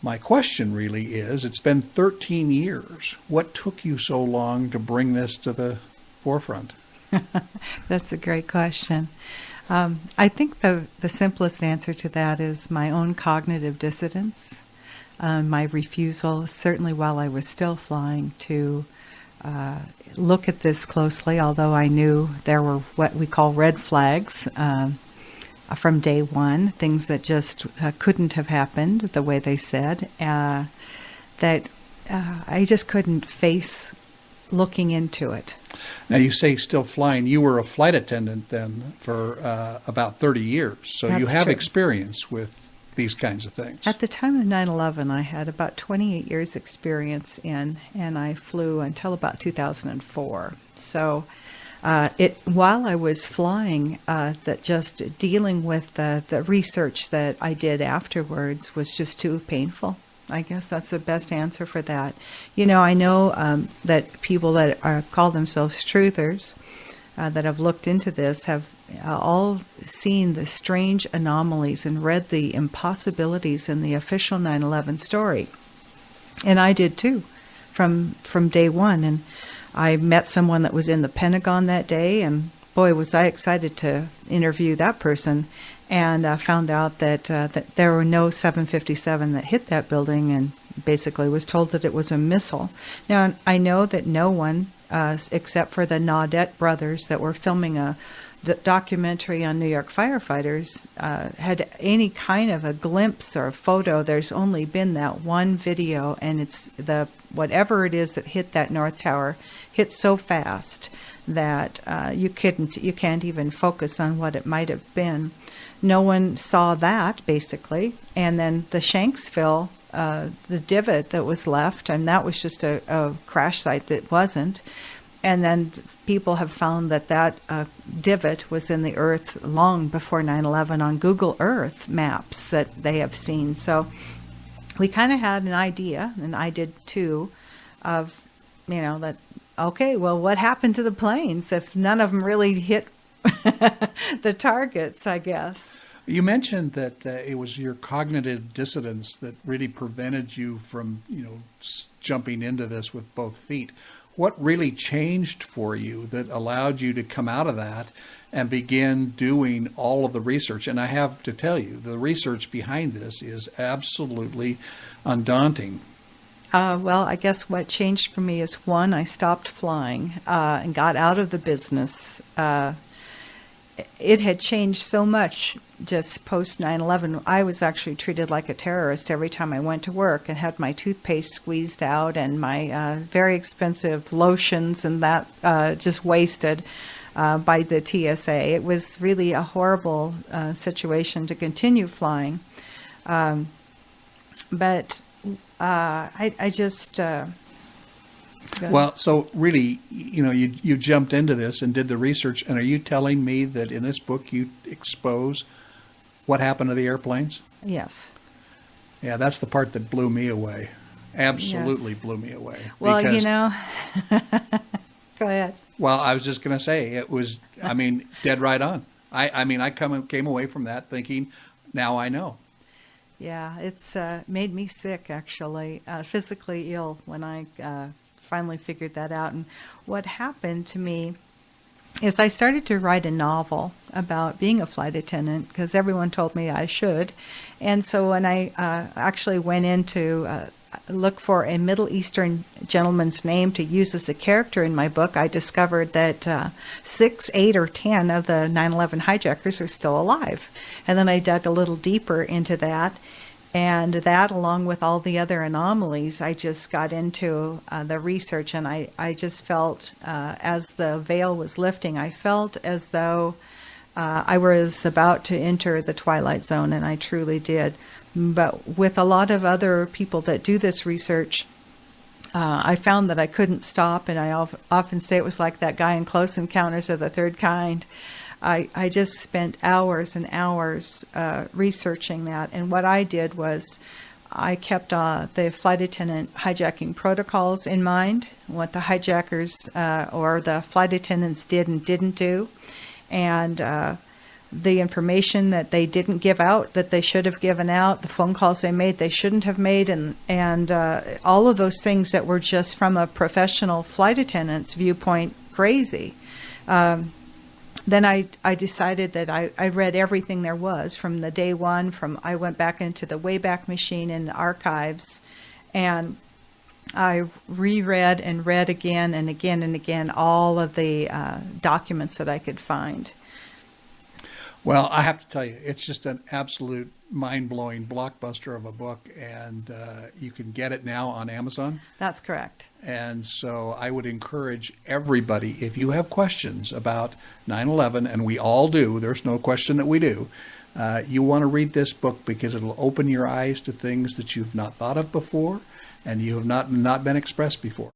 My question really is, it's been 13 years. What took you so long to bring this to the forefront? That's a great question. I think the simplest answer to that is my own cognitive dissidence, my refusal, certainly while I was still flying, to look at this closely, although I knew there were what we call red flags from day one, things that just couldn't have happened the way they said, that I just couldn't face looking into it. Now, you say still flying. You were a flight attendant then for about 30 years, so you have experience with these kinds of things. At the time of 9/11, I had about 28 years experience and I flew until about 2004. So while I was flying, that just dealing with the research that I did afterwards was just too painful. I guess that's the best answer for that. You know, I know that people that call themselves truthers that have looked into this have all seen the strange anomalies and read the impossibilities in the official 9/11 story. And I did too, from day one. And I met someone that was in the Pentagon that day, and boy, was I excited to interview that person. And found out that there were no 757 that hit that building, and basically was told that it was a missile. Now, I know that no one, except for the Naudette brothers that were filming a documentary on New York firefighters, had any kind of a glimpse or a photo. There's only been that one video, and it's whatever it is that hit that North Tower hit so fast that you can't even focus on what it might have been. No one saw that, basically. And then the Shanksville, the divot that was left, and that was just a crash site that wasn't. And then people have found that divot was in the earth long before 9/11 on Google Earth maps that they have seen. So we kind of had an idea, and I did too, of, that, okay, well, what happened to the planes if none of them really hit the targets, I guess. You mentioned that it was your cognitive dissonance that really prevented you from, jumping into this with both feet. What really changed for you that allowed you to come out of that and begin doing all of the research? And I have to tell you, the research behind this is absolutely undaunting. Well, I guess what changed for me is, one, I stopped flying and got out of the business. It had changed so much just post 9/11. I was actually treated like a terrorist every time I went to work, and had my toothpaste squeezed out and my very expensive lotions and that just wasted by the TSA. It was really a horrible situation to continue flying. But I just... Well, so really, you jumped into this and did the research, and are you telling me that in this book you expose what happened to the airplanes? Yes. Yeah, that's the part that blew me away. Absolutely blew me away. Well, go ahead. Well, I was just going to say, it was, dead right on. I came away from that thinking, now I know. Yeah, it's made me sick, actually, physically ill when I finally figured that out. And what happened to me is I started to write a novel about being a flight attendant because everyone told me I should. And so when I actually went in to look for a Middle Eastern gentleman's name to use as a character in my book, I discovered that 6, 8, or 10 of the 9/11 hijackers are still alive. And then I dug a little deeper into that. And that, along with all the other anomalies, I just got into the research, and I just felt, as the veil was lifting, I felt as though I was about to enter the twilight zone, and I truly did. But with a lot of other people that do this research, I found that I couldn't stop, and I often say it was like that guy in Close Encounters of the Third Kind. I just spent hours and hours researching that. And what I did was I kept the flight attendant hijacking protocols in mind, what the hijackers or the flight attendants did and didn't do. And the information that they didn't give out that they should have given out, the phone calls they made they shouldn't have made, and all of those things that were just from a professional flight attendant's viewpoint crazy. Then I decided that I read everything there was from the day one. I went back into the Wayback Machine in the archives, and I reread and read again and again and again all of the documents that I could find. Well, I have to tell you, it's just an absolute mind-blowing blockbuster of a book, and you can get it now on Amazon. That's correct. And so I would encourage everybody, if you have questions about 9/11, and we all do, there's no question that we do, you want to read this book because it'll open your eyes to things that you've not thought of before and you have not been expressed before.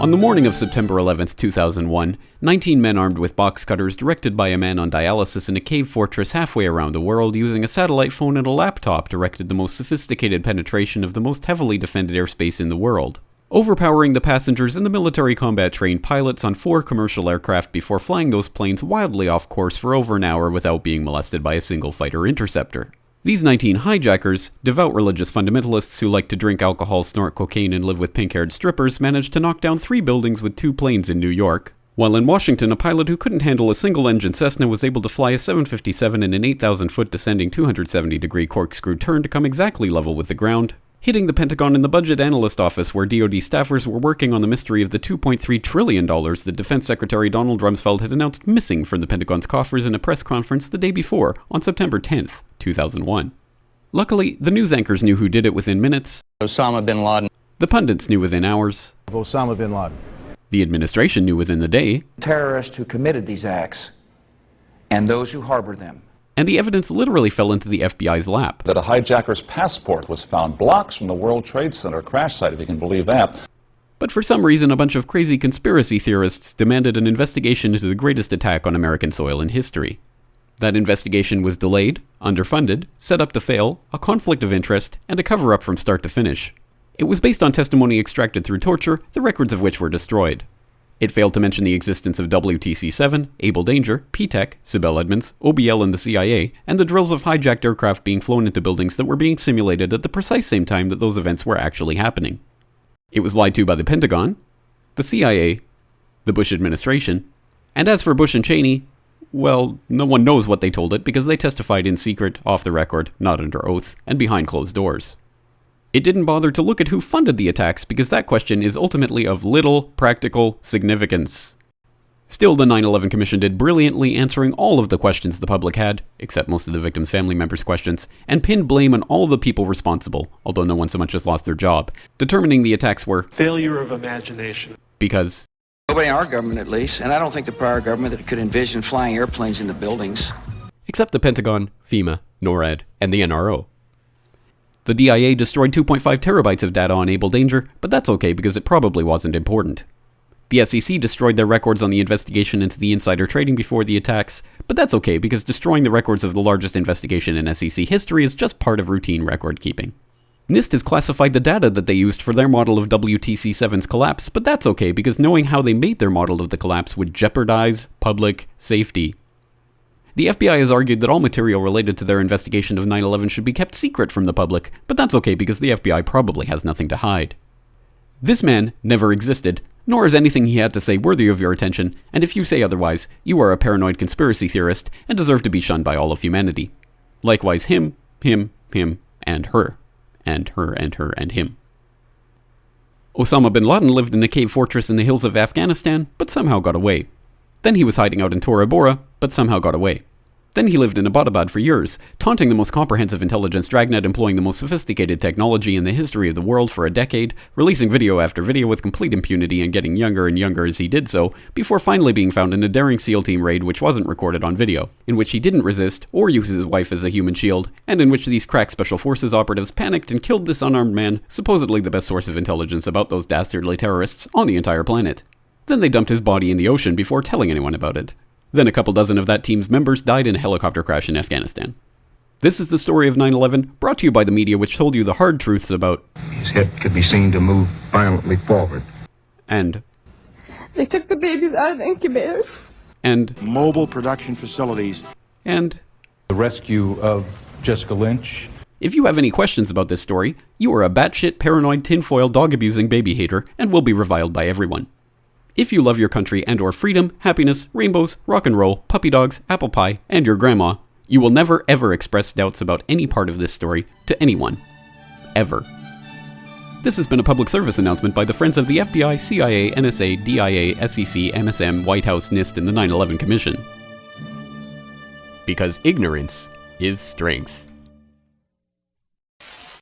On the morning of September 11th, 2001, 19 men armed with box cutters, directed by a man on dialysis in a cave fortress halfway around the world using a satellite phone and a laptop, directed the most sophisticated penetration of the most heavily defended airspace in the world, overpowering the passengers and the military combat-trained pilots on 4 commercial aircraft before flying those planes wildly off course for over an hour without being molested by a single fighter interceptor. These 19 hijackers, devout religious fundamentalists who like to drink alcohol, snort cocaine, and live with pink-haired strippers, managed to knock down 3 buildings with 2 planes in New York. While in Washington, a pilot who couldn't handle a single-engine Cessna was able to fly a 757 in an 8,000-foot descending 270-degree corkscrew turn to come exactly level with the ground, hitting the Pentagon and the Budget Analyst Office, where DoD staffers were working on the mystery of the $2.3 trillion that Defense Secretary Donald Rumsfeld had announced missing from the Pentagon's coffers in a press conference the day before, on September 10th, 2001. Luckily, the news anchors knew who did it within minutes. Osama bin Laden. The pundits knew within hours. Osama bin Laden. The administration knew within the day. Terrorists who committed these acts and those who harbor them. And the evidence literally fell into the FBI's lap. That a hijacker's passport was found blocks from the World Trade Center crash site, if you can believe that. But for some reason, a bunch of crazy conspiracy theorists demanded an investigation into the greatest attack on American soil in history. That investigation was delayed, underfunded, set up to fail, a conflict of interest, and a cover-up from start to finish. It was based on testimony extracted through torture, the records of which were destroyed. It failed to mention the existence of WTC-7, Able Danger, P-TECH, Sibel Edmonds, OBL and the CIA, and the drills of hijacked aircraft being flown into buildings that were being simulated at the precise same time that those events were actually happening. It was lied to by the Pentagon, the CIA, the Bush administration, and as for Bush and Cheney, well, no one knows what they told it because they testified in secret, off the record, not under oath, and behind closed doors. It didn't bother to look at who funded the attacks because that question is ultimately of little practical significance. Still, the 9/11 Commission did brilliantly, answering all of the questions the public had, except most of the victims' family members' questions, and pinned blame on all the people responsible, although no one so much as lost their job, determining the attacks were failure of imagination. Because Nobody in our government, at least, and I don't think the prior government that could envision flying airplanes into buildings. Except the Pentagon, FEMA, NORAD, and the NRO. The DIA destroyed 2.5 terabytes of data on Able Danger, but that's okay because it probably wasn't important. The SEC destroyed their records on the investigation into the insider trading before the attacks, but that's okay because destroying the records of the largest investigation in SEC history is just part of routine record keeping. NIST has classified the data that they used for their model of WTC-7's collapse, but that's okay because knowing how they made their model of the collapse would jeopardize public safety. The FBI has argued that all material related to their investigation of 9/11 should be kept secret from the public, but that's okay because the FBI probably has nothing to hide. This man never existed, nor is anything he had to say worthy of your attention, and if you say otherwise, you are a paranoid conspiracy theorist and deserve to be shunned by all of humanity. Likewise him, and her. And her, and her, and him. Osama bin Laden lived in a cave fortress in the hills of Afghanistan, but somehow got away. Then he was hiding out in Tora Bora, but somehow got away. Then he lived in Abbottabad for years, taunting the most comprehensive intelligence dragnet employing the most sophisticated technology in the history of the world for a decade, releasing video after video with complete impunity and getting younger and younger as he did so, before finally being found in a daring SEAL team raid which wasn't recorded on video, in which he didn't resist or use his wife as a human shield, and in which these crack special forces operatives panicked and killed this unarmed man, supposedly the best source of intelligence about those dastardly terrorists on the entire planet. Then they dumped his body in the ocean before telling anyone about it. Then a couple dozen of that team's members died in a helicopter crash in Afghanistan. This is the story of 9/11, brought to you by the media which told you the hard truths about His head could be seen to move violently forward. And They took the babies out of the incubators. And mobile production facilities. And the rescue of Jessica Lynch. If you have any questions about this story, you are a batshit paranoid tinfoil dog-abusing baby hater and will be reviled by everyone. If you love your country and or freedom, happiness, rainbows, rock and roll, puppy dogs, apple pie, and your grandma, you will never ever express doubts about any part of this story to anyone. Ever. This has been a public service announcement by the Friends of the FBI, CIA, NSA, DIA, SEC, MSM, White House, NIST, and the 9/11 Commission. Because ignorance is strength.